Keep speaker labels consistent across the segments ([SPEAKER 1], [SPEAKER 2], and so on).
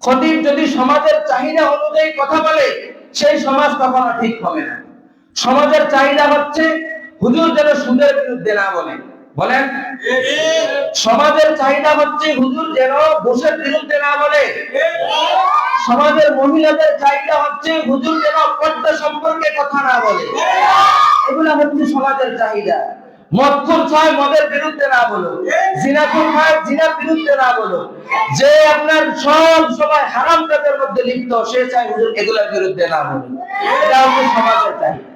[SPEAKER 1] খতিব যদি সমাজের চাহিদা অনুযায়ী কথা বলে, সেই সমাজ কখনো ঠিক হবে না। সমাজের চাহিদা হচ্ছে হুজুর যেন সুদের বিরুদ্ধে না বলে। বলেন, সমাজের চাহিদা হচ্ছে হুজুর যেন ঘুষের বিরুদ্ধে না বলে। সমাজের মহিলাদের চাহিদা হচ্ছে হুজুর যেন পর্দা সম্পর্কে কথা না বলে। এগুলা হচ্ছে সমাজের চাহিদা। মদখোর ছয় মদের বিরুদ্ধে না বলো, জিনাখোর ছয় জিনার বিরুদ্ধে না বলো, যে আপনার সব সময় হারাম কাজের মধ্যে লিপ্ত সে চাই হুজুর এগুলোর বিরুদ্ধে না বলো। এটা হচ্ছে সমাজের চাহিদা।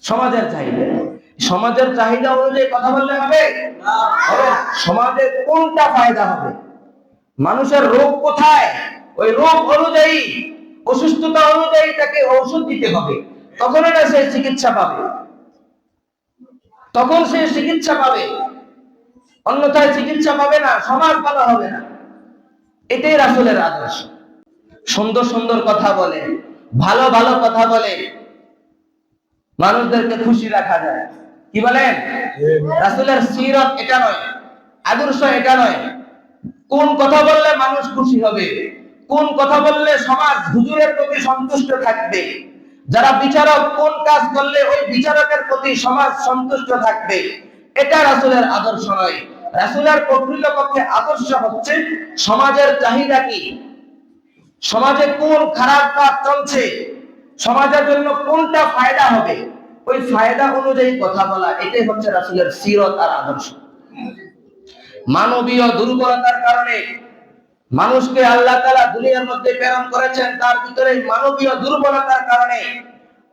[SPEAKER 1] সমাজের চাহিদা, সমাজের চাহিদা অনুযায়ী কথা বললে হবে না। সমাজে কোনটা ফায়দা হবে, মানুষের রোগ কোথায়, ওই রোগ অনুযায়ী অসুস্থতা অনুযায়ী তাকে ঔষধ দিতে হবে, তখন এটা সে চিকিৎসা পাবে, তখন সে চিকিৎসা পাবে। অন্যথায় চিকিৎসা পাবে না, সমাজ ভালো হবে না। এটাই রাসূলের আদর্শ। সুন্দর সুন্দর কথা বলে, ভালো ভালো কথা বলে মানুষদেরকে খুশি রাখা যায়। কি বলেন? রাসূলের সিরাত এটা নয়, আদর্শ এটা নয়। কোন কথা বললে মানুষ খুশি হবে, কোন কথা বললে সমাজ হুজুরের প্রতি সন্তুষ্ট থাকবে, যারা বিচারক কোন কাজ করলে ওই বিচারকের প্রতি সমাজ সন্তুষ্ট থাকবে, এটা রাসূলের আদর্শ নয়। রাসূলের প্রকৃতপক্ষে আদর্শ হচ্ছে সমাজের চাহিদা কি, সমাজে কোন খারাপ কাজ চলছে, সমাজের জন্য কোনটা ফায়দা হবে, ওই ফায়দা অনুযায়ী কথা বলা, এটাই হচ্ছে রাসূলের সিরাত আর আদর্শ। মানবীয় দুর্বলতার কারণে মানুষকে আল্লাহ তাআলা দুনিয়ার মধ্যে প্রেরণ করেছেন, তার ভিতরে মানবীয় দুর্বলতার কারণে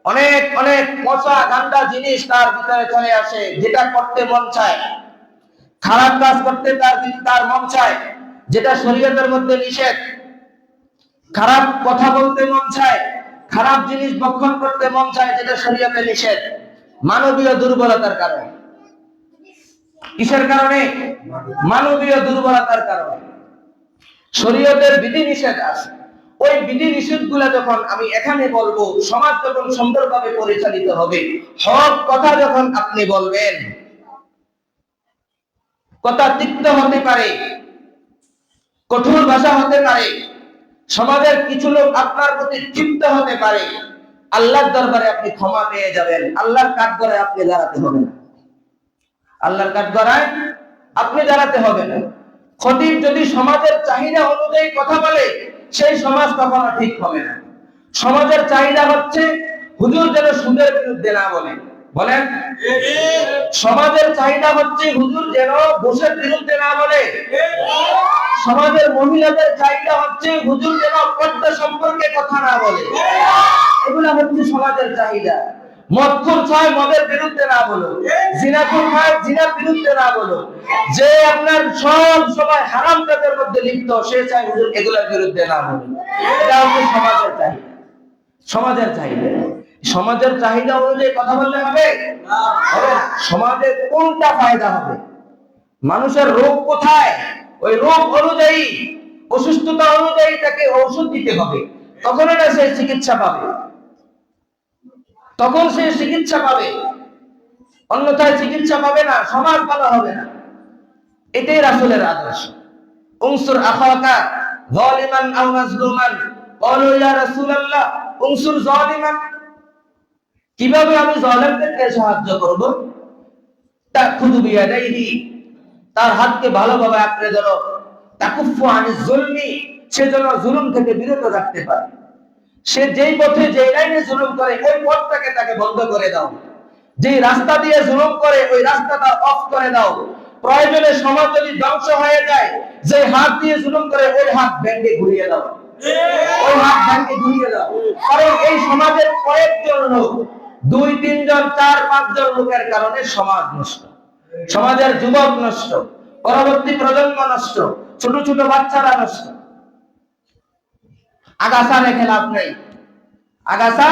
[SPEAKER 1] অনেক অনেক পচা গান্দা জিনিস তার ভিতরে চলে আসে। যেটা করতে মন চায়, খারাপ কাজ করতে তার মন চায়, যেটা শরীয়তের মধ্যে নিষেধ, খারাপ কথা বলতে মন চায়, খারাপ জিনিস ভক্ষণ করতে মন চায়, যেটা শরীয়তে নিষেধ। মানবীয় দুর্বলতার কারণে। কিসের কারণে? মানবীয় দুর্বলতার কারণে। শরীয়তের বিধি নিষেধ আছে, ওই বিধি নিষেধ গুলা যখন আমি এখানে বলবো, সমাজ যখন সুন্দরভাবে পরিচালিত হবে, হক কথা যখন আপনি বলবেন, কথা তিক্ত হতে পারে, কঠোর ভাষা হতে পারে, সমাজের কিছু লোক আপনার প্রতি ক্ষিপ্ত হতে পারে, আল্লাহর দরবারে আপনি ক্ষমা পেয়ে যাবেন। আল্লাহর কাঠগড়ায় আপনি দাঁড়াতে হবে না, আল্লাহর কাঠগড়ায় আপনি দাঁড়াতে হবে না। খতিব যদি সমাজের চাহিদা অনুযায়ী কথা বলে, সেই সমাজ কখনো ঠিক হবে না। সমাজের চাহিদা হচ্ছে হুজুর যেন সুদের বিরুদ্ধে না বলে। বলেন, সমাজের চাহিদা হচ্ছে হুজুর যেন ঘুষের বিরুদ্ধে না বলে। সমাজের মহিলাদের চাহিদা হচ্ছে হুজুর যেন পর্দা সম্পর্কে কথা না বলে। এগুলা হচ্ছে সমাজের চাহিদা। মদখোর ছয় মদের বিরুদ্ধে না বলো, জিনাখোর ছয় জিনার বিরুদ্ধে না বলো, যে আপনার সব সময় হারাম কাজের মধ্যে লিপ্ত সে চাই হুজুর এগুলোর বিরুদ্ধে না বলো। এটা হচ্ছে সমাজের চাহিদা। সমাজের চাহিদা, সমাজের চাহিদা অনুযায়ী কথা বললে হবে না। সমাজে কোনটা ফায়দা হবে, মানুষের রোগ কোথায়, ওই রোগ অনুযায়ী অসুস্থতা অনুযায়ী তাকে ঔষধ দিতে হবে, তখন এটা সে চিকিৎসা পাবে, তখন সে চিকিৎসা পাবে। অন্যথায় চিকিৎসা পাবে না, সমাজ ভালো হবে না। এটাই রাসূলের আদর্শ। উনসুর আখাকা যালিমান আও মাজলুমান, ক্বালু ইয়া রাসূলুল্লাহ উনসুর যালিমান। কিভাবে আমি জালেমদেরকে সাহায্য করব? তাখুযু বিয়াদাইহি, তার হাতকে ভালোভাবে আঁকড়ে ধরো। তাকুফু আনিজ যুলমি, সে যেন জুলুম থেকে বিরত রাখতে পারে। সে যেই পথে যে লাইনে জুলুম করে ওই পথটাকে তাকে বন্ধ করে দাও, যে রাস্তা দিয়ে জুলুম করে ওই রাস্তাটা অফ করে দাও। প্রয়োজনে সমাজ যদি ধ্বংস হয়ে যায়, যে হাত দিয়ে জুলুম করে ওই হাত ভেঙে ঘুরিয়ে দাও, ওই হাত ভেঙে ঘুরিয়ে দাও। কারণ এই সমাজের কয়েকজন লোক, 2-3 জন 4-5 জন লোকের কারণে সমাজ নষ্ট, সমাজের যুবক নষ্ট, পরবর্তী প্রজন্ম নষ্ট, ছোট ছোট বাচ্চারা নষ্ট। আগাছা রেখে লাভ নাই, আগাছা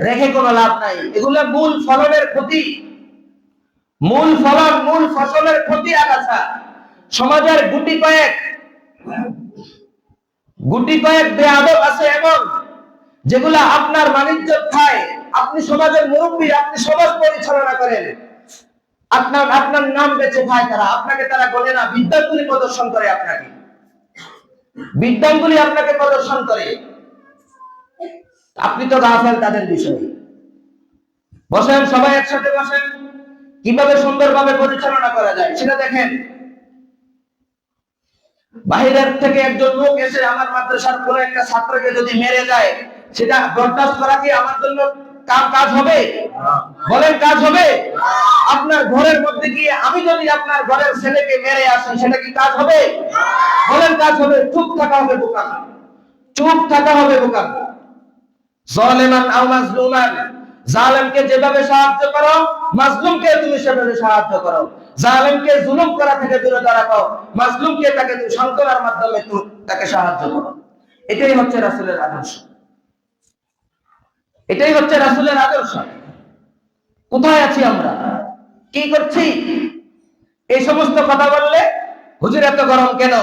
[SPEAKER 1] রেখে কোনো লাভ নাই। এগুলো মূল ফলনের ক্ষতি, মূল ফলন মূল ফসলের ক্ষতি আগাছা। সমাজের গুটি কয়েক বেয়াদব আছে এমন, যেগুলা আপনার বাণিজ্য খায়। আপনি সমাজের মুরব্বী, আপনি সমাজ পরিচালনা করেন, আপনার নাম বেঁচে খায় তারা, আপনাকে তারা বলে না, বিদ্যাতুলি প্রদর্শন করে আপনাকে। বিদ্যাঙ্গুলি আপনাকে প্রদর্শন করে, আপনি তো গাফেল তাদের বিষয়ে। বসেন, সবাই একসাথে বসেন, কিভাবে সুন্দরভাবে পরিচালনা করা যায় সেটা দেখেন। বাহিরের থেকে একজন লোক এসে আমার মাদ্রাসার কোন একটা ছাত্রকে যদি মেরে যায়, সেটা বরদাস্ত করা কি আমার জন্য কাজ হবে? বলেন, কাজ হবে? আপনার ঘরের মধ্যে গিয়ে আমি যদি আপনার ঘরের ছেলেকে মেরে আসি, সেটা কি কাজ হবে? বলেন, কাজ হবে? চুপ থাকা হবে বোকা, চুপ থাকা হবে বোকা। যালিমান আও মাজলুমান, জালেমকে যেভাবে সাহায্য করো, মাজলুমকে তুমি সেভাবে সাহায্য করো। জালেমকে জুলুম করা থেকে বিরত রাখো, মাজলুমকে তাকে তুমি সান্ত্বনার মাধ্যমে তাকে সাহায্য করো। এটাই হচ্ছে রাসূলের আদর্শ, এটাই হচ্ছে রাসূলের আদর্শ। কোথায় আছি আমরা? কি করছি? এই সমস্ত কথা বললে হুজুর এত গরম কেন?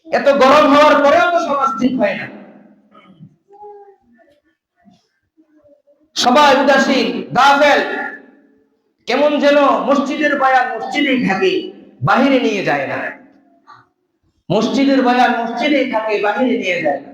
[SPEAKER 1] এত গরম হওয়ার পরেও তো সমাজ ঠিক হয় না। সবাই উদাসীন, গাফেল, কেমন যেন মসজিদের বয়ান মসজিদেই থাকে, বাহিরে নিয়ে যায় না। মসজিদের বয়ান মসজিদেই থাকে, বাহিরে নিয়ে যায় না।